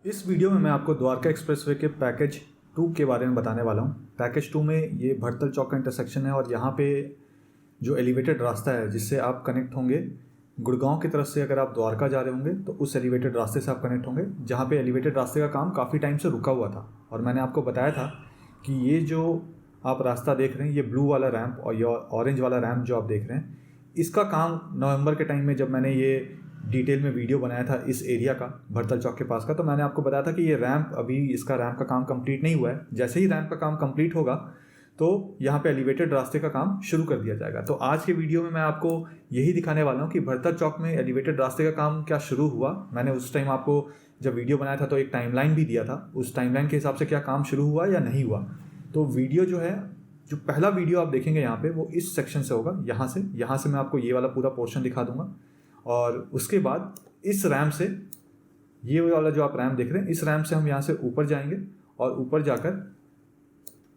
इस वीडियो में मैं आपको द्वारका एक्सप्रेसवे के पैकेज 2 के बारे में बताने वाला हूँ। पैकेज 2 में ये भरतल चौक का इंटरसेक्शन है और यहाँ पे जो एलिवेटेड रास्ता है जिससे आप कनेक्ट होंगे गुड़गांव की तरफ से, अगर आप द्वारका जा रहे होंगे तो उस एलिवेटेड रास्ते से आप कनेक्ट होंगे, जहाँ पे एलिवेटेड रास्ते का काम काफ़ी टाइम से रुका हुआ था। और मैंने आपको बताया था कि ये जो आप रास्ता देख रहे हैं, ये ब्लू वाला रैंप और ये ऑरेंज वाला रैंप जो आप देख रहे हैं, इसका काम नवंबर के टाइम में जब मैंने ये डिटेल में वीडियो बनाया था इस एरिया का, भरतल चौक के पास का, तो मैंने आपको बताया था कि ये रैंप अभी इसका रैंप का काम कंप्लीट नहीं हुआ है। जैसे ही रैंप का काम कंप्लीट होगा तो यहाँ पे एलिवेटेड रास्ते का काम शुरू कर दिया जाएगा। तो आज के वीडियो में मैं आपको यही दिखाने वाला हूँ कि भरतल चौक में एलिवेटेड रास्ते का काम क्या शुरू हुआ। मैंने उस टाइम आपको जब वीडियो बनाया था तो एक टाइमलाइन भी दिया था, उस टाइमलाइन के हिसाब से क्या काम शुरू हुआ या नहीं हुआ। तो वीडियो जो है, जो पहला वीडियो आप देखेंगे यहाँ पे, वो इस सेक्शन से होगा। यहाँ से मैं आपको ये वाला पूरा पोर्शन दिखा दूंगा और उसके बाद इस रैंप से, ये वाला जो आप रैंप देख रहे हैं, इस रैंप से हम यहाँ से ऊपर जाएंगे और ऊपर जाकर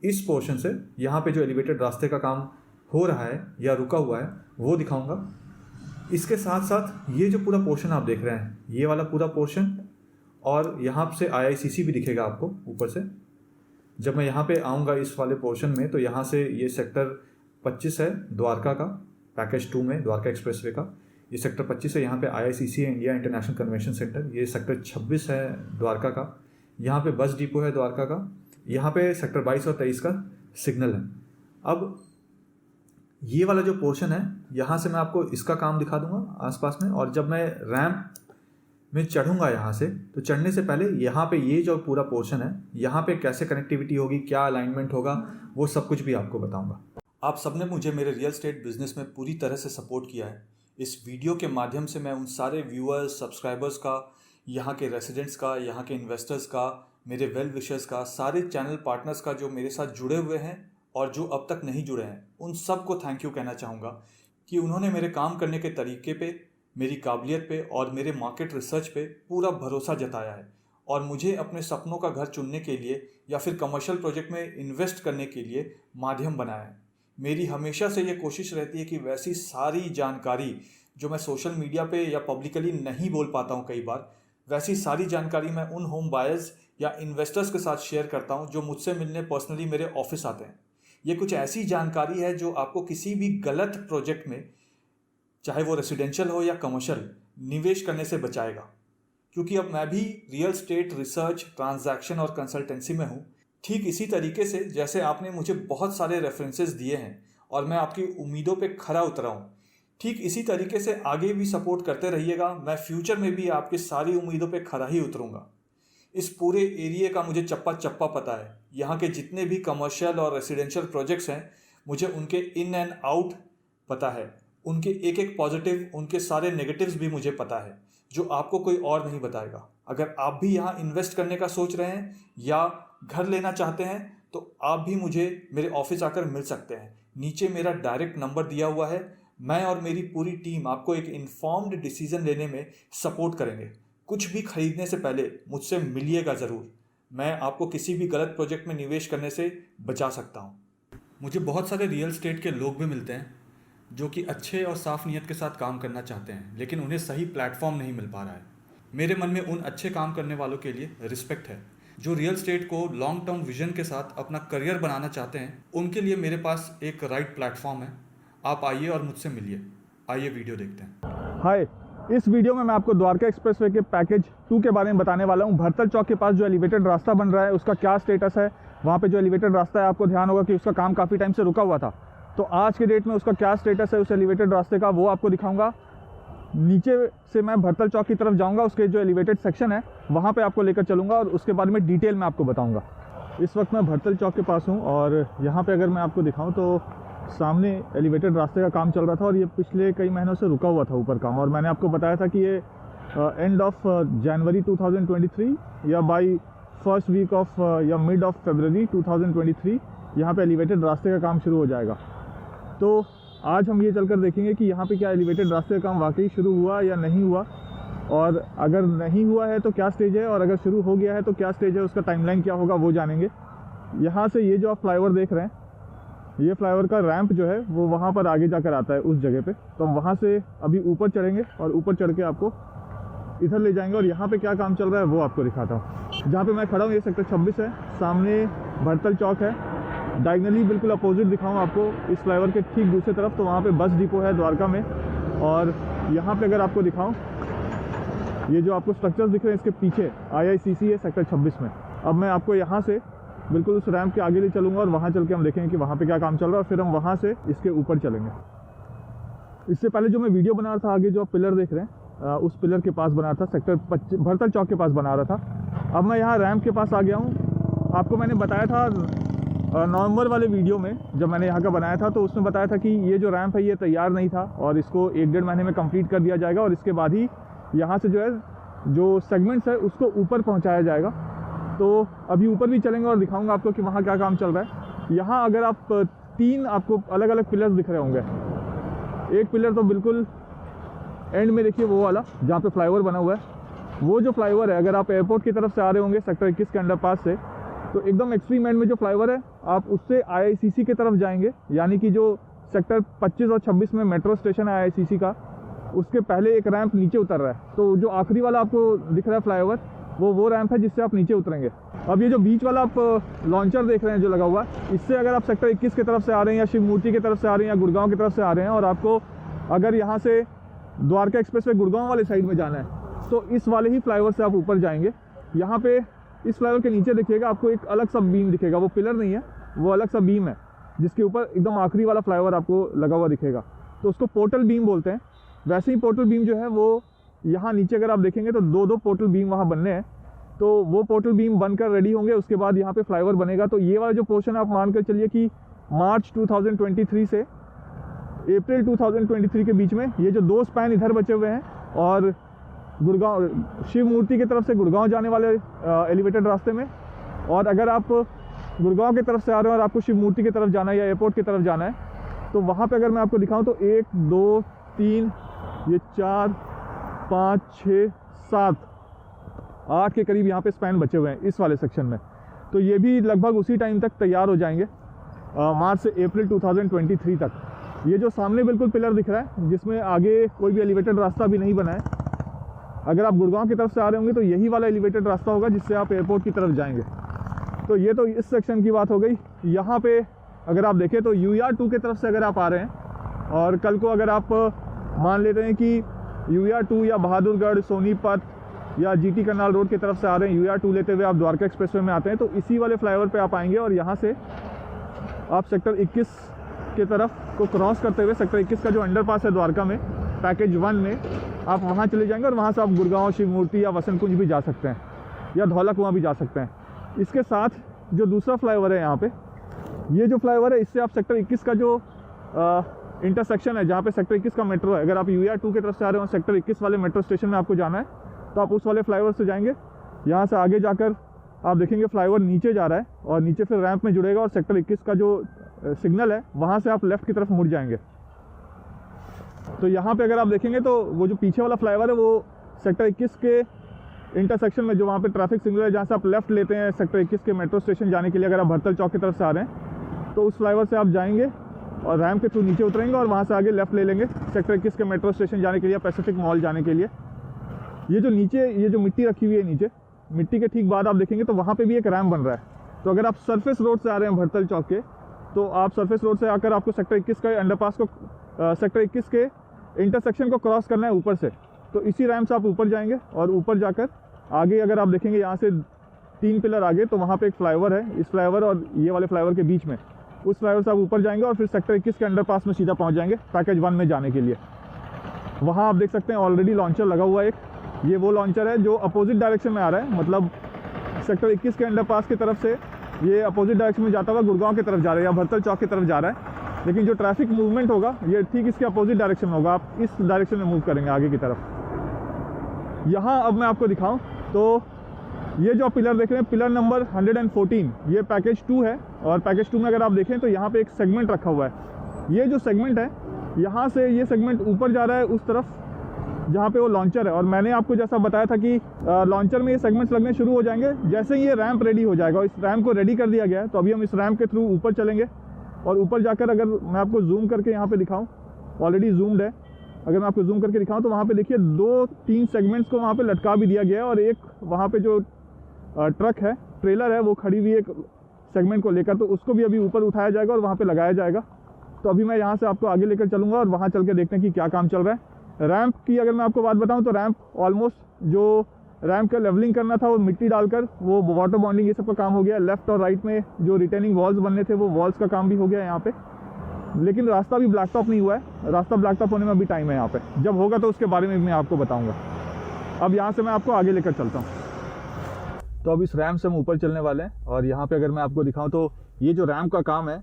इस पोर्शन से यहाँ पे जो एलिवेटेड रास्ते का काम हो रहा है या रुका हुआ है वो दिखाऊंगा। इसके साथ साथ ये जो पूरा पोर्शन आप देख रहे हैं, ये वाला पूरा पोर्शन, और यहाँ से IICC भी दिखेगा आपको ऊपर से। जब मैं यहाँ पे आऊँगा इस वाले पोर्शन में, तो यहाँ से ये सेक्टर 25 है द्वारका का, पैकेज 2 में द्वारका एक्सप्रेसवे का ये सेक्टर 25 है। यहाँ पे IICC है, इंडिया इंटरनेशनल कन्वेंशन सेंटर। ये सेक्टर 26 है द्वारका का। यहाँ पे बस डिपो है द्वारका का। यहाँ पे सेक्टर 22 और 23 का सिग्नल है। अब ये वाला जो पोर्शन है, यहाँ से मैं आपको इसका काम दिखा दूंगा आसपास में। और जब मैं रैंप में चढ़ूंगा यहाँ से, तो चढ़ने से पहले यहाँ पे ये जो पूरा पोर्शन है, यहाँ पे कैसे कनेक्टिविटी होगी, क्या अलाइनमेंट होगा, वो सब कुछ भी आपको बताऊंगा। आप सबने मुझे मेरे रियल एस्टेट बिजनेस में पूरी तरह से सपोर्ट किया है। इस वीडियो के माध्यम से मैं उन सारे व्यूअर्स, सब्सक्राइबर्स का, यहाँ के रेसिडेंट्स का, यहाँ के इन्वेस्टर्स का, मेरे वेल विशर्स का, सारे चैनल पार्टनर्स का जो मेरे साथ जुड़े हुए हैं और जो अब तक नहीं जुड़े हैं, उन सब को थैंक यू कहना चाहूँगा कि उन्होंने मेरे काम करने के तरीके पे, मेरी काबिलियत पे और मेरे मार्केट रिसर्च पे पूरा भरोसा जताया है और मुझे अपने सपनों का घर चुनने के लिए या फिर कमर्शियल प्रोजेक्ट में इन्वेस्ट करने के लिए माध्यम बनाया है। मेरी हमेशा से ये कोशिश रहती है कि वैसी सारी जानकारी जो मैं सोशल मीडिया पे या पब्लिकली नहीं बोल पाता हूँ कई बार, वैसी सारी जानकारी मैं उन होम बायर्स या इन्वेस्टर्स के साथ शेयर करता हूँ जो मुझसे मिलने पर्सनली मेरे ऑफिस आते हैं। ये कुछ ऐसी जानकारी है जो आपको किसी भी गलत प्रोजेक्ट में, चाहे वो रेसिडेंशियल हो या कमर्शियल, निवेश करने से बचाएगा। क्योंकि अब मैं भी रियल एस्टेट रिसर्च, ट्रांजैक्शन और कंसल्टेंसी में हूँ। ठीक इसी तरीके से जैसे आपने मुझे बहुत सारे रेफरेंसेस दिए हैं और मैं आपकी उम्मीदों पे खरा उतरा हूँ, ठीक इसी तरीके से आगे भी सपोर्ट करते रहिएगा। मैं फ्यूचर में भी आपकी सारी उम्मीदों पे खरा ही उतरूँगा। इस पूरे एरिया का मुझे चप्पा चप्पा पता है। यहाँ के जितने भी कमर्शियल और रेसिडेंशियल प्रोजेक्ट्स हैं, मुझे उनके इन एंड आउट पता है। उनके एक एक पॉजिटिव, उनके सारे नेगेटिव्स भी मुझे पता है, जो आपको कोई और नहीं बताएगा। अगर आप भी यहाँ इन्वेस्ट करने का सोच रहे हैं या घर लेना चाहते हैं, तो आप भी मुझे मेरे ऑफिस आकर मिल सकते हैं। नीचे मेरा डायरेक्ट नंबर दिया हुआ है। मैं और मेरी पूरी टीम आपको एक इन्फॉर्म्ड डिसीजन लेने में सपोर्ट करेंगे। कुछ भी खरीदने से पहले मुझसे मिलिएगा ज़रूर। मैं आपको किसी भी गलत प्रोजेक्ट में निवेश करने से बचा सकता हूँ। मुझे बहुत सारे रियल एस्टेट के लोग भी मिलते हैं जो कि अच्छे और साफ नीयत के साथ काम करना चाहते हैं, लेकिन उन्हें सही प्लेटफॉर्म नहीं मिल पा रहा है। मेरे मन में उन अच्छे काम करने वालों के लिए रिस्पेक्ट है जो रियल एस्टेट को लॉन्ग टर्म विजन के साथ अपना करियर बनाना चाहते हैं। उनके लिए मेरे पास एक राइट प्लेटफॉर्म है। आप आइए और मुझसे मिलिए। आइए वीडियो देखते हैं। हाय, इस वीडियो में मैं आपको द्वारका एक्सप्रेसवे के पैकेज 2 के बारे में बताने वाला हूं। भरतल चौक के पास जो एलिवेटेड रास्ता बन रहा है उसका क्या स्टेटस है। वहां पे जो एलिवेटेड रास्ता है, आपको ध्यान होगा कि उसका काम काफ़ी टाइम से रुका हुआ था। तो आज के डेट में उसका क्या स्टेटस है उस एलिवेटेड रास्ते का, वो आपको दिखाऊंगा। नीचे से मैं भरतल चौक की तरफ जाऊँगा, उसके जो एलिवेटेड सेक्शन है वहाँ पर आपको लेकर चलूँगा और उसके बारे में डिटेल में आपको बताऊँगा। इस वक्त मैं भरतल चौक के पास हूँ और यहाँ पर अगर मैं आपको दिखाऊँ तो सामने एलिवेटेड रास्ते का काम चल रहा था और ये पिछले कई महीनों से रुका हुआ था ऊपर काम। और मैंने आपको बताया था कि ये एंड ऑफ जनवरी 2023 या बाई फर्स्ट वीक ऑफ या मिड ऑफ फरवरी 2023 यहाँ पे एलिवेटेड रास्ते का काम शुरू हो जाएगा। तो आज हम ये चलकर देखेंगे कि यहाँ पे क्या एलिवेटेड रास्ते का काम वाकई शुरू हुआ या नहीं हुआ, और अगर नहीं हुआ है तो क्या स्टेज है, और अगर शुरू हो गया है तो क्या स्टेज है, उसका टाइमलाइन क्या होगा वो जानेंगे। यहाँ से ये जो आप फ्लाईओवर देख रहे हैं, ये फ्लाईओवर का रैंप जो है वो वहाँ पर आगे जाकर आता है उस जगह पे। तो हम वहाँ से अभी ऊपर चढ़ेंगे और ऊपर चढ़ के आपको इधर ले जाएंगे और यहाँ पे क्या काम चल रहा है वो आपको दिखाता हूँ। जहाँ पे मैं खड़ा हूँ ये सेक्टर 26 है, सामने भरतल चौक है। डायगनली बिल्कुल अपोजिट दिखाऊँ आपको इस फ्लाईओवर के ठीक दूसरी तरफ, तो वहाँ पे बस डिपो है द्वारका में। और यहाँ पे अगर आपको दिखाऊँ, ये जो आपको स्ट्रक्चर्स दिख रहे हैं इसके पीछे IICC है सेक्टर 26 में। अब मैं आपको यहाँ से बिल्कुल उस रैंप के आगे ले चलूँगा और वहाँ चल के हम देखेंगे कि वहाँ पे क्या काम चल रहा है, और फिर हम वहाँ से इसके ऊपर चलेंगे। इससे पहले जो मैं वीडियो बना रहा था, आगे जो आप पिलर देख रहे हैं उस पिलर के पास बना था, सेक्टर भरतल चौक के पास बना रहा था। अब मैं यहाँ रैंप के पास आ गया हूँ। आपको मैंने बताया था नवंबर वाले वीडियो में जब मैंने यहाँ का बनाया था, तो उसमें बताया था कि ये जो रैंप है ये तैयार नहीं था और इसको 1-1.5 महीने में कंप्लीट कर दिया जाएगा और इसके बाद ही यहाँ से जो है जो सेगमेंट्स है उसको ऊपर पहुँचाया जाएगा। तो अभी ऊपर भी चलेंगे और दिखाऊंगा आपको कि वहाँ क्या काम चल रहा है। यहाँ अगर आप 3 आपको अलग अलग पिलर्स दिख रहे होंगे। एक पिलर तो बिल्कुल एंड में देखिए वो वाला जहाँ पे फ्लाईओवर बना हुआ है, वो जो फ्लाईओवर है अगर आप एयरपोर्ट की तरफ से आ रहे होंगे सेक्टर 21 के अंडरपास से, तो एकदम एक्सट्रीम एंड में जो फ्लाईओवर है आप उससे IICC की तरफ जाएंगे, यानी कि जो सेक्टर 25 और 26 में मेट्रो स्टेशन है IICC का, उसके पहले एक रैंप नीचे उतर रहा है। तो जो आखिरी वाला आपको दिख रहा है फ्लाईओवर, वो रैंप है जिससे आप नीचे उतरेंगे। अब ये जो बीच वाला आप लॉन्चर देख रहे हैं जो लगा हुआ है, इससे अगर आप सेक्टर 21 की तरफ से आ रहे हैं या शिव मूर्ति की तरफ से आ रहे हैं या गुड़गांव की तरफ से आ रहे हैं और आपको अगर यहाँ से द्वारका एक्सप्रेस वे गुड़गांव वाले साइड में जाना है, तो इस वाले ही फ्लाईओवर से आप ऊपर जाएंगे। यहाँ पे इस फ्लाईओवर के नीचे देखिएगा आपको एक अलग सा बीम दिखेगा, वो पिलर नहीं है, वो अलग सा बीम है जिसके ऊपर एकदम आखिरी वाला फ्लाईओवर आपको लगा हुआ दिखेगा, तो उसको पोर्टल बीम बोलते हैं। वैसे ही पोर्टल बीम जो है वो यहाँ नीचे अगर आप देखेंगे तो 2-2 पोर्टल बीम वहाँ बनने हैं, तो वो पोर्टल बीम बनकर रेडी होंगे, उसके बाद यहाँ पे फ्लाईओवर बनेगा। तो ये वाला जो पोर्शन आप मान कर चलिए कि मार्च 2023 से अप्रैल 2023 के बीच में ये जो 2 स्पैन इधर बचे हुए हैं और गुड़गांव शिव मूर्ति की तरफ से गुड़गांव जाने वाले एलिवेटेड रास्ते में, और अगर आप गुड़गांव की तरफ से आ रहे हैं और आपको शिव मूर्ति की तरफ जाना है या एयरपोर्ट की तरफ जाना है, तो वहाँ पे अगर मैं आपको दिखाऊं तो 1 2 3 ये 4 5 6 7 8 के करीब यहाँ पे स्पैन बचे हुए हैं इस वाले सेक्शन में। तो ये भी लगभग उसी टाइम तक तैयार हो जाएंगे, मार्च से अप्रैल 2023 तक। ये जो सामने बिल्कुल पिलर दिख रहा है जिसमें आगे कोई भी एलिवेटेड रास्ता भी नहीं बना है, अगर आप गुड़गांव की तरफ से आ रहे होंगे तो यही वाला एलिवेटेड रास्ता होगा जिससे आप एयरपोर्ट की तरफ जाएंगे। तो ये तो इस सेक्शन की बात हो गई। यहाँ पे अगर आप देखें तो UER2 की तरफ से अगर आप आ रहे हैं और कल को अगर आप मान लेते हैं कि UER2 या बहादुरगढ़, सोनीपत या GT करनाल रोड की तरफ से आ रहे हैं, UER2 लेते हुए आप द्वारका एक्सप्रेसवे में आते हैं, तो इसी वाले फ्लाईओवर पे आप आएंगे और यहाँ से आप सेक्टर 21 की तरफ को क्रॉस करते हुए सेक्टर 21 का जो अंडरपास है द्वारका में पैकेज 1 में, आप वहाँ चले जाएंगे और वहाँ से आप गुड़गांव, शिव मूर्ति या वसंत कुंज भी जा सकते हैं या धौला कुआं भी जा सकते हैं। इसके साथ जो दूसरा फ्लाईओवर है यहाँ पे, ये जो फ्लाईओवर है इससे आप सेक्टर 21 का जो इंटरसेक्शन है जहाँ पे सेक्टर 21 का मेट्रो है, अगर आप UER2 की तरफ से आ रहे हो सेक्टर 21 वाले मेट्रो स्टेशन में आपको जाना है, तो आप उस वाले फ्लाईओवर से जाएंगे। यहाँ से आगे जाकर आप देखेंगे फ्लाईओवर नीचे जा रहा है और नीचे फिर रैंप में जुड़ेगा और सेक्टर 21 का जो सिग्नल है वहाँ से आप लेफ़्ट की तरफ मुड़ जाएंगे। तो यहाँ पे अगर आप देखेंगे तो वो जो पीछे वाला फ्लाईओवर है वो सेक्टर 21 के इंटरसेक्शन में जो वहाँ पे ट्रैफिक सिग्नल है जहाँ से आप लेफ़्ट लेते हैं सेक्टर 21 के मेट्रो स्टेशन जाने के लिए, अगर आप भरतल चौक की तरफ से आ रहे हैं तो उस फ्लाईओवर से आप जाएंगे और रैंप के थ्रू नीचे उतरेंगे और वहाँ से आगे लेफ़्ट ले लेंगे सेक्टर 21 के मेट्रो स्टेशन जाने के लिए, पैसिफिक मॉल जाने के लिए। ये जो नीचे ये जो मिट्टी रखी हुई है नीचे, मिट्टी के ठीक बाद आप देखेंगे तो वहाँ पे भी एक रैंप बन रहा है। तो अगर आप सरफेस रोड से आ रहे हैं भरतल चौक के, तो आप सरफेस रोड से आकर आपको सेक्टर 21 का अंडरपास को सेक्टर 21 के इंटरसेक्शन को क्रॉस करना है ऊपर से, तो इसी रैंप से आप ऊपर जाएंगे और ऊपर जाकर आगे अगर आप देखेंगे यहाँ से 3 पिलर आगे, तो वहाँ पे एक फ्लाईओवर है, इस फ्लाईओवर और ये वाले फ्लाईओवर के बीच में, उस फ्लाईओवर से आप ऊपर जाएंगे और फिर सेक्टर 21 के अंडरपास में सीधा पहुँच जाएंगे पैकेज 1 में जाने के लिए। वहाँ आप देख सकते हैं ऑलरेडी लॉन्चर लगा हुआ है एक, ये वो लॉन्चर है जो अपोजिट डायरेक्शन में आ रहा है, मतलब सेक्टर 21 के अंडरपास की तरफ से ये अपोजिट डायरेक्शन में जाता हुआ गुड़गांव की तरफ जा रहा है या भरतल चौक की तरफ जा रहा है, लेकिन जो ट्रैफिक मूवमेंट होगा ये ठीक इसके अपोजिट डायरेक्शन में होगा, आप इस डायरेक्शन में मूव करेंगे आगे की तरफ। यहाँ अब मैं आपको दिखाऊं तो ये जो पिलर देख रहे हैं, पिलर नंबर 114, ये पैकेज 2 है और पैकेज 2 में अगर आप देखें तो यहाँ पे एक सेगमेंट रखा हुआ है। ये जो सेगमेंट है यहाँ से ये सेगमेंट ऊपर जा रहा है उस तरफ जहाँ पे वो लॉन्चर है, और मैंने आपको जैसा बताया था कि लॉन्चर में ये सेगमेंट्स लगने शुरू हो जाएंगे जैसे ही ये रैंप रेडी हो जाएगा। इस रैंप को रेडी कर दिया गया है, तो अभी हम इस रैंप के थ्रू ऊपर चलेंगे और ऊपर जाकर अगर मैं आपको जूम करके यहाँ पे दिखाऊँ, ऑलरेडी जूम्ड है, अगर मैं आपको जूम करके दिखाऊं तो वहाँ पे देखिए 2-3 सेगमेंट्स को वहाँ पे लटका भी दिया गया है, और एक वहाँ पे जो ट्रक है, ट्रेलर है, वो खड़ी हुई है एक सेगमेंट को लेकर, तो उसको भी अभी ऊपर उठाया जाएगा और वहाँ पे लगाया जाएगा। तो अभी मैं यहाँ से आपको आगे लेकर चलूँगा और वहाँ चल के देखते हैं कि क्या काम चल रहा है। रैंप की अगर मैं आपको बात बताऊँ तो रैंप ऑलमोस्ट जो रैंप का लेवलिंग करना था वो मिट्टी डालकर वो वाटर बॉन्डिंग ये सब का काम हो गया। लेफ्ट और राइट में जो रिटेनिंग वॉल्स बनने थे वो वॉल्स का काम भी हो गया यहाँ पे, लेकिन रास्ता भी ब्लैक टॉप नहीं हुआ है। रास्ता ब्लैक टॉप होने में अभी टाइम है यहाँ पे, जब होगा तो उसके बारे में मैं आपको बताऊँगा। अब यहाँ से मैं आपको आगे लेकर चलता हूँ। तो अब इस रैम्प से हम ऊपर चलने वाले हैं, और यहाँ पे अगर मैं आपको दिखाऊं तो ये जो रैम्प का काम है,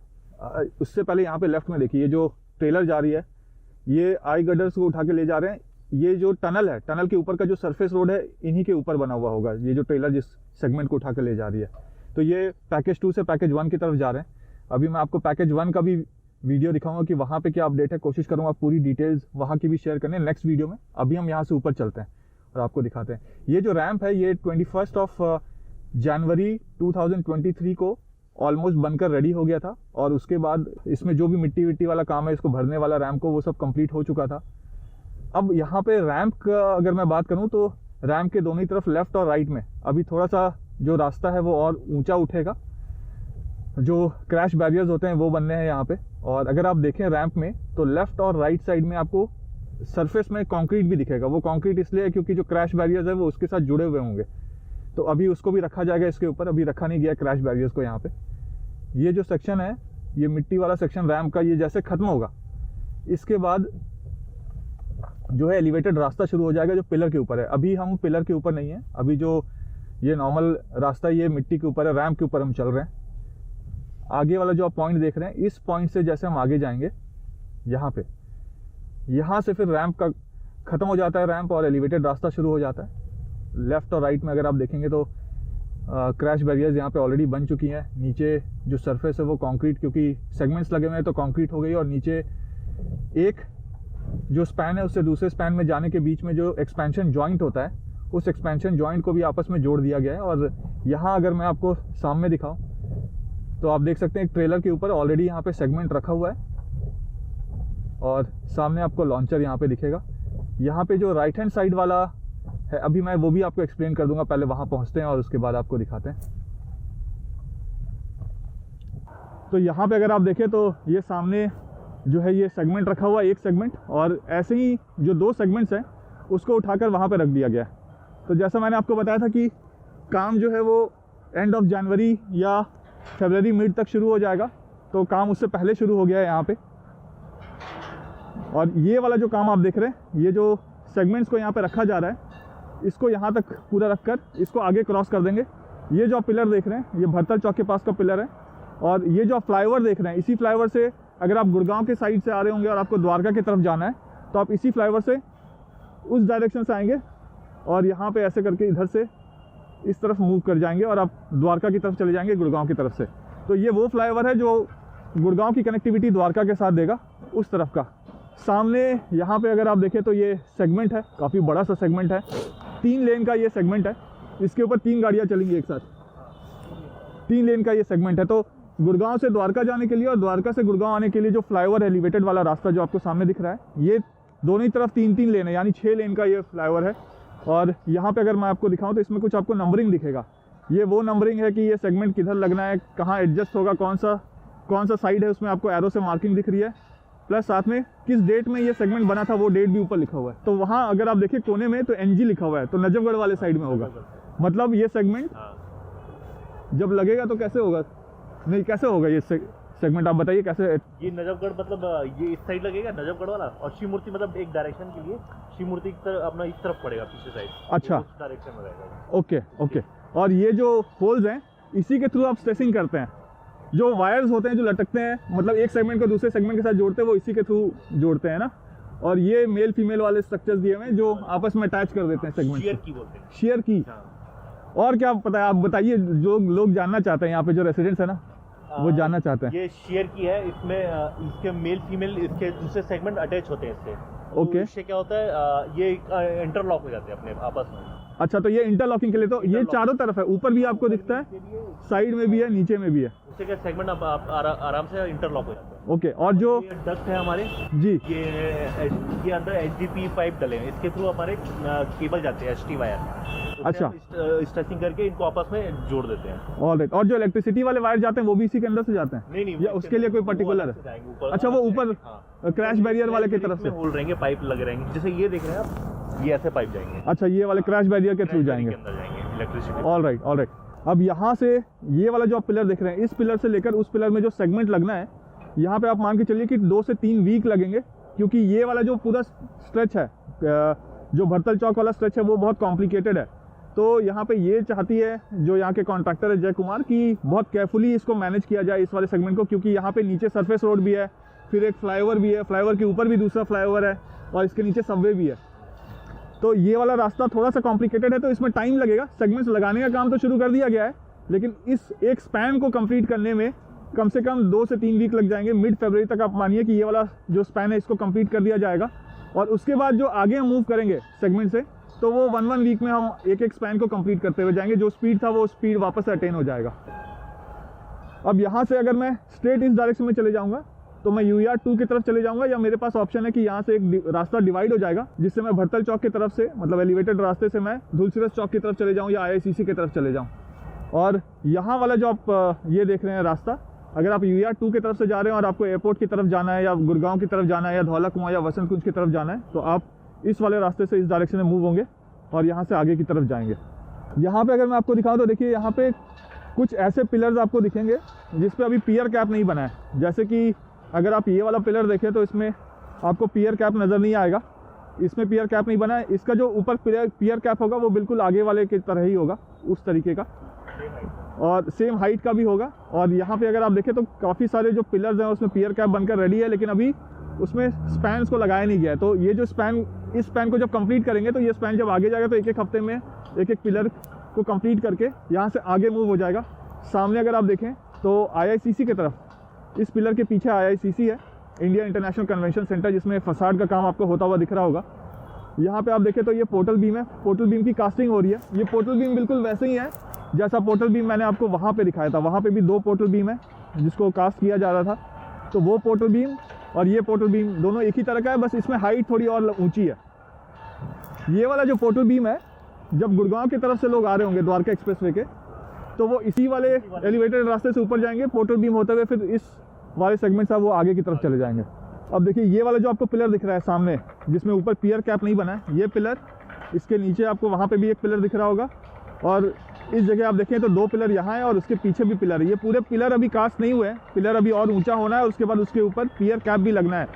उससे पहले यहाँ पे लेफ्ट में देखिए, ये जो ट्रेलर जा रही है ये आई गडर्स को उठा के ले जा रहे हैं। ये जो टनल है, टनल के ऊपर का जो सरफेस रोड है इन्हीं के ऊपर बना हुआ होगा, ये जो ट्रेलर जिस सेगमेंट को उठा के ले जा रही है। तो ये पैकेज 2 से पैकेज 1 की तरफ जा रहे हैं। अभी मैं आपको पैकेज 1 का भी वीडियो दिखाऊंगा कि वहाँ पे क्या अपडेट है, कोशिश करूँगा पूरी डिटेल्स वहाँ की भी शेयर करने नेक्स्ट वीडियो में। अभी हम यहाँ से ऊपर चलते हैं और आपको दिखाते हैं। ये जो रैंप है ये 21 जनवरी 2023 को ऑलमोस्ट बनकर रेडी हो गया था, और उसके बाद इसमें जो भी मिट्टी विट्टी वाला काम है, इसको भरने वाला रैंप को, वो सब कंप्लीट हो चुका था। अब यहाँ पे रैंप का अगर मैं बात करूँ तो रैंप के दोनों ही तरफ लेफ्ट और राइट में अभी थोड़ा सा जो रास्ता है वो और ऊंचा उठेगा। जो क्रैश बैरियर्स होते हैं वो बनने हैं यहाँ पे। और अगर आप देखें रैंप में तो लेफ्ट और राइट साइड में आपको सरफेस में कंक्रीट भी दिखेगा। वो कंक्रीट इसलिए है क्योंकि जो क्रैश बैरियर्स है वो उसके साथ जुड़े हुए होंगे, तो अभी उसको भी रखा जाएगा इसके ऊपर। अभी रखा नहीं गया क्रैश बैरियर्स को यहाँ पे। ये जो सेक्शन है, ये मिट्टी वाला सेक्शन रैंप का, ये जैसे खत्म होगा इसके बाद जो है एलिवेटेड रास्ता शुरू हो जाएगा जो पिलर के ऊपर है। अभी हम पिलर के ऊपर नहीं है, अभी जो ये नॉर्मल रास्ता ये मिट्टी के ऊपर है, रैंप के ऊपर हम चल रहे हैं। आगे वाला जो आप पॉइंट देख रहे हैं, इस पॉइंट से जैसे हम आगे जाएंगे यहाँ पे, यहाँ से फिर रैंप का खत्म हो जाता है रैंप, और एलिवेटेड रास्ता शुरू हो जाता है। लेफ्ट और राइट में अगर आप देखेंगे तो क्रैश बैरियर्स यहाँ पे ऑलरेडी बन चुकी हैं। नीचे जो सरफेस है वो कंक्रीट, क्योंकि सेगमेंट्स लगे हुए हैं तो कंक्रीट हो गई, और नीचे एक जो स्पैन है उससे दूसरे स्पैन में जाने के बीच में जो एक्सपेंशन जॉइंट होता है, उस एक्सपेंशन जॉइंट को भी आपस में जोड़ दिया गया है। और यहाँ अगर मैं आपको सामने दिखाऊं तो आप देख सकते हैं एक ट्रेलर के ऊपर ऑलरेडी यहाँ पे सेगमेंट रखा हुआ है, और सामने आपको लॉन्चर यहाँ पे दिखेगा। यहाँ पे जो राइट हैंड साइड वाला है, अभी मैं वो भी आपको एक्सप्लेन कर दूंगा, पहले वहाँ पहुँचते हैं और उसके बाद आपको दिखाते हैं। तो यहाँ पे अगर आप देखें तो ये सामने जो है ये सेगमेंट रखा हुआ है, एक सेगमेंट, और ऐसे ही जो 2 सेगमेंट्स हैं उसको उठाकर वहाँ पे रख दिया गया है। तो जैसा मैंने आपको बताया था कि काम जो है वो एंड ऑफ जनवरी या फरवरी मिड तक शुरू हो जाएगा, तो काम उससे पहले शुरू हो गया है यहाँ पे। और ये वाला जो काम आप देख रहे हैं, ये जो सेगमेंट्स को यहाँ पे रखा जा रहा है, इसको यहाँ तक पूरा रखकर इसको आगे क्रॉस कर देंगे। ये जो आप पिलर देख रहे हैं ये भरतल चौक के पास का पिलर है, और ये जो आप फ्लाईओवर देख रहे हैं, इसी फ्लाईओवर से अगर आप गुड़गांव के साइड से आ रहे होंगे और आपको द्वारका की तरफ जाना है तो आप इसी फ्लाईओवर से उस डायरेक्शन से आएंगे और यहाँ पे ऐसे करके इधर से इस तरफ मूव कर जाएंगे और आप द्वारका की तरफ चले जाएंगे गुड़गांव की तरफ से। तो ये वो फ्लाईओवर है जो गुड़गांव की कनेक्टिविटी द्वारका के साथ देगा उस तरफ का। सामने यहाँ पे अगर आप देखें तो ये सेगमेंट है, काफ़ी बड़ा सा सेगमेंट है, 3 लेन का ये सेगमेंट है। इसके ऊपर 3 गाड़ियाँ चलेंगी एक साथ, 3 लेन का ये सेगमेंट है। तो गुड़गांव से द्वारका जाने के लिए और द्वारका से गुड़गांव आने के लिए जो फ्लाईओवर एलिवेटेड वाला रास्ता जो आपको सामने दिख रहा है, ये दोनों ही तरफ 3-3 लेन है, यानी 6 लेन का ये फ्लाईओवर है। और यहाँ पे अगर मैं आपको दिखाऊं तो इसमें कुछ आपको नंबरिंग दिखेगा। ये वो नंबरिंग है कि ये सेगमेंट किधर लगना है, कहाँ एडजस्ट होगा, कौन सा साइड है, उसमें आपको एरो से मार्किंग दिख रही है। प्लस साथ में किस डेट में ये सेगमेंट बना था वो डेट भी ऊपर लिखा हुआ है। तो वहाँ अगर आप देखिए कोने में तो NG लिखा हुआ है, तो नजफगढ़ वाले साइड में होगा। मतलब ये सेगमेंट जब लगेगा तो कैसे होगा, नहीं कैसे होगा ये सेगमेंट, आप बताइए कैसे। ये नजफगढ़ मतलब ये इस साइड लगेगा नजफगढ़ वाला, और शिव मूर्ति मतलब एक डायरेक्शन के लिए शिव मूर्ति अपना इस तरफ पड़ेगा पीछे साइड। अच्छा, उस डायरेक्शन में रहेगा। ओके। और ये जो होल्स हैं इसी के थ्रू आप स्ट्रेसिंग करते हैं। जो वायर्स होते हैं जो लटकते हैं, मतलब एक सेगमेंट को दूसरे सेगमेंट के साथ जोड़ते हैं, वो इसी के थ्रू जोड़ते हैं ना। और ये मेल फीमेल वाले स्ट्रक्चर्स दिए हुए हैं जो आपस में अटैच कर देते हैं सेगमेंट। शेयर की बोलते हैं। शेयर की। और क्या पता है, आप बताइए, जो लोग जानना चाहते हैं, यहाँ पे जो रेसिडेंट्स है ना वो जानना चाहते हैं। ये शेयर की है, इसमें इसके मेल फीमेल इसके दूसरे सेगमेंट अटैच होते हैं इससे। ओके। इससे क्या होता है, ये इंटरलॉक हो जाते हैं अपने आपस में। अच्छा, तो ये इंटरलॉकिंग के लिए, तो ये चारों तरफ है, ऊपर भी आपको दिखता है, साइड में भी है, नीचे में भी है। उससे क्या सेगमेंट आप आराम से इंटरलॉक हो जाता है। ओके, और जो ये डक्ट है हमारे, जी ये अंदर HDPE पाइप डले हैं, इसके थ्रू हमारे केबल जाते हैं, HT वायर। अच्छा। स्ट्रेचिंग करके इनको आपस में जोड़ देते हैं। ऑलराइट, और जो इलेक्ट्रिसिटी वाले वायर जाते हैं वो भी इसी के अंदर से जाते हैं? नहीं या उसके लिए कोई पर्टिकुलर है? अच्छा, वो ऊपर क्रैश बैरियर वाले की तरफ से होल रहेंगे, पाइप लगे रहेंगे, जैसे ये देख रहे हैं आप, ये ऐसे पाइप जाएंगे। अच्छा, ये वाले क्रैश बैरियर के थ्रू जाएंगे। अंदर जाएंगे इलेक्ट्रिसिटी। Alright alright. अब यहाँ से ये वाला जो आप पिलर देख रहे हैं, इस पिलर से लेकर उस पिलर में जो सेगमेंट लगना है, यहाँ पे आप मान के चलिए कि 2 से 3 वीक लगेंगे, क्योंकि ये वाला जो पूरा स्ट्रेच है, जो भरतल चौक वाला स्ट्रेच है, वो बहुत कॉम्प्लिकेटेड है। तो यहाँ पे ये चाहती है जो यहाँ के कॉन्ट्रैक्टर है जय कुमार, कि बहुत केयरफुली इसको मैनेज किया जाए इस वाले सेगमेंट को, क्योंकि यहाँ पे नीचे सरफेस रोड भी है, फिर एक फ्लाईओवर भी है, फ्लाईओवर के ऊपर भी दूसरा फ्लाईओवर है, और इसके नीचे सबवे भी है। तो ये वाला रास्ता थोड़ा सा कॉम्प्लिकेटेड है, तो इसमें टाइम लगेगा। सेगमेंट्स लगाने का काम तो शुरू कर दिया गया है, लेकिन इस एक स्पैन को कंप्लीट करने में कम से कम 2 से 3 वीक लग जाएंगे। मिड फरवरी तक आप मानिए कि ये वाला जो स्पैन है इसको कंप्लीट कर दिया जाएगा, और उसके बाद जो आगे हम मूव करेंगे सेगमेंट से, तो वो 1 वीक में हम एक स्पैन को कंप्लीट करते हुए जाएंगे। जो स्पीड था वो स्पीड वापस से अटेन हो जाएगा। अब यहाँ से अगर मैं स्ट्रेट इस डायरेक्शन में चले जाऊँगा तो मैं UER 2 की तरफ चले जाऊँगा, या मेरे पास ऑप्शन है कि यहाँ से एक रास्ता डिवाइड हो जाएगा, जिससे मैं भरतल चौक की तरफ से, मतलब एलिवेटेड रास्ते से मैं धुलसिरस चौक की तरफ चले जाऊँ या IICC की तरफ चले जाऊँ। और यहाँ वाला जो आप ये देख रहे हैं रास्ता, अगर आप UER 2 की तरफ से जा रहे हैं और आपको एयरपोर्ट की तरफ जाना है, या गुड़गांव की तरफ जाना है, या धौला कुआं या वसंत कुंज की तरफ जाना है, तो आप इस वाले रास्ते से इस डायरेक्शन में मूव होंगे और यहाँ से आगे की तरफ जाएंगे। यहाँ पे अगर मैं आपको दिखाऊँ तो देखिए, यहाँ पे कुछ ऐसे पिलर्स आपको दिखेंगे जिस पे अभी पियर कैप नहीं बना है। जैसे कि अगर आप ये वाला पिलर देखें तो इसमें आपको पियर कैप नज़र नहीं आएगा, इसमें पियर कैप नहीं बना है। इसका जो ऊपर पियर कैप होगा वो बिल्कुल आगे वाले की तरह ही होगा, उस तरीके का, और सेम हाइट का भी होगा। और यहाँ पे अगर आप देखें तो काफ़ी सारे जो पिलर्स हैं उसमें पियर कैप बनकर रेडी है, लेकिन अभी उसमें स्पैन्स को लगाया नहीं गया है। तो ये जो स्पैन, इस स्पैन को जब कंप्लीट करेंगे तो ये स्पैन जब आगे जाएगा तो एक हफ्ते में एक पिलर को कंप्लीट करके यहाँ से आगे मूव हो जाएगा। सामने अगर आप देखें तो IICC की तरफ, इस पिलर के पीछे IICC है, इंडिया इंटरनेशनल कन्वेंशन सेंटर, जिसमें फसाड का काम आपको होता हुआ दिख रहा होगा। यहाँ पे आप देखें तो ये पोर्टल बीम है, पोर्टल बीम की कास्टिंग हो रही है। ये पोर्टल बीम बिल्कुल वैसे ही है जैसा पोर्टल बीम मैंने आपको वहाँ पे दिखाया था। वहाँ पे भी 2 पोर्टल बीम है जिसको कास्ट किया जा रहा था। तो वो पोर्टल बीम और ये पोर्टल बीम दोनों एक ही तरह का है, बस इसमें हाइट थोड़ी और ऊँची है। ये वाला जो पोर्टल बीम है, जब गुड़गांव की तरफ से लोग आ रहे होंगे द्वारका एक्सप्रेसवे के, तो वो इसी वाले एलिवेटेड रास्ते से ऊपर जाएंगे, पोर्टल बीम होते हुए फिर इस वाले सेगमेंट से वो आगे की तरफ चले जाएंगे। अब देखिए, ये वाला जो आपको पिलर दिख रहा है सामने, जिसमें ऊपर पियर कैप नहीं बना है, ये पिलर, इसके नीचे आपको वहाँ पे भी एक पिलर दिख रहा होगा, और इस जगह आप देखें तो 2 पिलर यहाँ है और उसके पीछे भी पिलर है। ये पूरे पिलर अभी कास्ट नहीं हुए हैं, पिलर अभी और ऊंचा होना है, उसके बाद उसके ऊपर पियर कैप भी लगना है।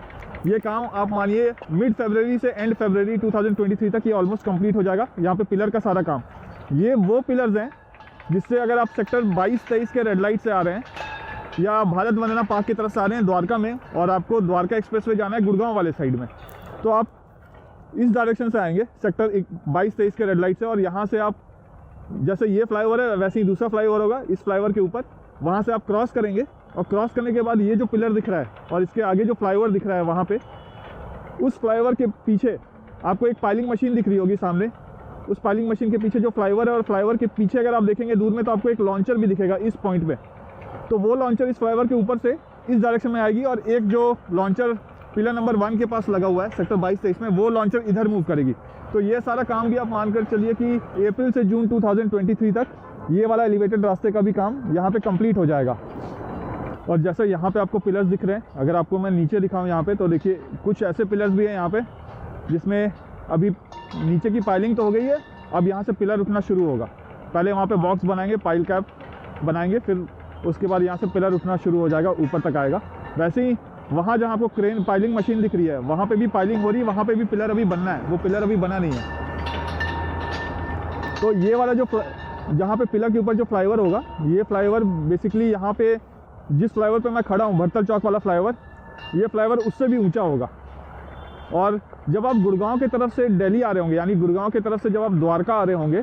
ये काम आप मानिए मिड फरवरी से एंड फरवरी 2023 तक ये ऑलमोस्ट कंप्लीट हो जाएगा, यहाँ पे पिलर का सारा काम। ये वो पिलर्स हैं जिससे अगर आप सेक्टर 22-23 के रेड लाइट से आ रहे हैं, या भारत वंदना पार्क की तरफ से आ रहे हैं द्वारका में, और आपको द्वारका एक्सप्रेसवे जाना है गुड़गांव वाले साइड में, तो आप इस डायरेक्शन से आएंगे सेक्टर 22-23 के रेड लाइट से, और यहाँ से आप, जैसे ये फ्लाईओवर है वैसे ही दूसरा फ्लाईओवर होगा, इस फ्लाईओवर के ऊपर वहाँ से आप क्रॉस करेंगे, और क्रॉस करने के बाद ये जो पिलर दिख रहा है और इसके आगे जो फ्लाईओवर दिख रहा है वहाँ पे, उस फ्लाईओवर के पीछे आपको एक पाइलिंग मशीन दिख रही होगी सामने। उस पाइलिंग मशीन के पीछे जो फ्लाईओवर है, और फ्लाईओवर के पीछे अगर आप देखेंगे दूर में तो आपको एक लॉन्चर भी दिखेगा इस पॉइंट पे। तो वो लॉन्चर इस फ्लाईओवर के ऊपर से इस डायरेक्शन में आएगी, और एक जो लॉन्चर पिलर नंबर 1 के पास लगा हुआ है सेक्टर 22-23 में, वो लॉन्चर इधर मूव करेगी। तो ये सारा काम भी आप मानकर चलिए कि अप्रैल से जून 2023 तक ये वाला एलिवेटेड रास्ते का भी काम यहाँ पे कंप्लीट हो जाएगा। और जैसे यहाँ पे आपको पिलर्स दिख रहे हैं, अगर आपको मैं नीचे दिखाऊँ यहाँ पे, तो देखिए कुछ ऐसे पिलर्स भी हैं यहाँ पे जिसमें अभी नीचे की पाइलिंग तो हो गई है, अब यहाँ से पिलर उठना शुरू होगा। पहले वहाँ पे बॉक्स बनाएंगे, पाइल कैप बनाएंगे, फिर उसके बाद यहाँ से पिलर उठना शुरू हो जाएगा, ऊपर तक आएगा। वैसे ही वहाँ जहाँ आपको क्रेन पाइलिंग मशीन दिख रही है, वहाँ पे भी पाइलिंग हो रही है, वहाँ पे भी पिलर अभी बनना है, वो पिलर अभी बना नहीं है। तो ये वाला जो जहाँ पे पिलर के ऊपर जो फ्लाईओवर होगा, ये फ्लाईओवर बेसिकली यहाँ पे जिस फ्लाईओवर पे मैं खड़ा हूँ, भरतल चौक वाला फ्लाईओवर, ये फ्लाईओवर उससे भी ऊंचा होगा। और जब आप गुड़गांव की तरफ से दिल्ली आ रहे होंगे, यानी गुड़गांव की तरफ से जब आप द्वारका आ रहे होंगे,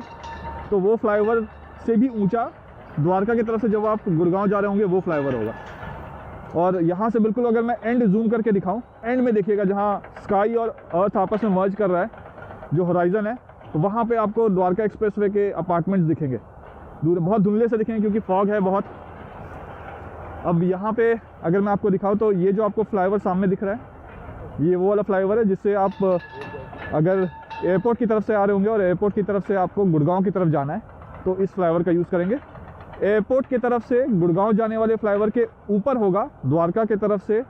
तो वो फ्लाईओवर से भी ऊंचा द्वारका की तरफ से जब आप गुड़गांव जा रहे होंगे वो फ्लाईओवर होगा। और यहाँ से बिल्कुल अगर मैं एंड जूम करके दिखाऊं, एंड में देखिएगा जहाँ स्काई और अर्थ आपस में मर्ज कर रहा है, जो होराइज़न है, तो वहाँ पे आपको द्वारका एक्सप्रेसवे के अपार्टमेंट्स दिखेंगे, दूर बहुत धुंधले से दिखेंगे क्योंकि फॉग है बहुत। अब यहाँ पे अगर मैं आपको दिखाऊँ तो ये जो आपको फ्लाईओवर सामने दिख रहा है, ये वो वाला फ्लाईओवर है जिससे आप अगर एयरपोर्ट की तरफ से आ रहे होंगे और एयरपोर्ट की तरफ से आपको गुड़गांव की तरफ जाना है तो इस फ्लाईओवर का यूज़ करेंगे। एयरपोर्ट की तरफ से गुड़गांव जाने वाले फ्लाईओवर के ऊपर होगा द्वारका की तरफ से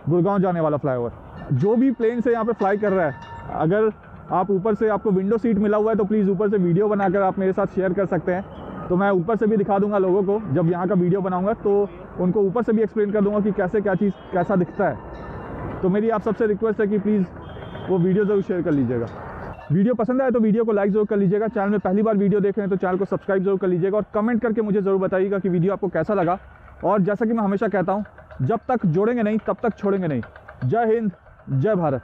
गुड़गांव जाने वाला फ्लाईओवर। जो भी प्लेन से यहाँ पे फ्लाई कर रहा है, अगर आप ऊपर से आपको विंडो सीट मिला हुआ है तो प्लीज़ ऊपर से वीडियो बनाकर आप मेरे साथ शेयर कर सकते हैं। तो मैं ऊपर से भी दिखा दूंगा लोगों को, जब यहाँ का वीडियो बनाऊंगा तो उनको ऊपर से भी एक्सप्लेन कर दूंगा कि कैसे क्या चीज़ कैसा दिखता है। तो मेरी आप सबसे रिक्वेस्ट है कि प्लीज़ वो वीडियो ज़रूर शेयर कर लीजिएगा। वीडियो पसंद आए तो वीडियो को लाइक ज़रूर कर लीजिएगा। चैनल में पहली बार वीडियो देख रहे हैं तो चैनल को सब्सक्राइब जरूर कर लीजिएगा और कमेंट करके मुझे ज़रूर बताइएगा कि वीडियो आपको कैसा लगा। और जैसा कि मैं हमेशा कहता हूँ, जब तक जोड़ेंगे नहीं तब तक छोड़ेंगे नहीं। जय हिंद, जय भारत।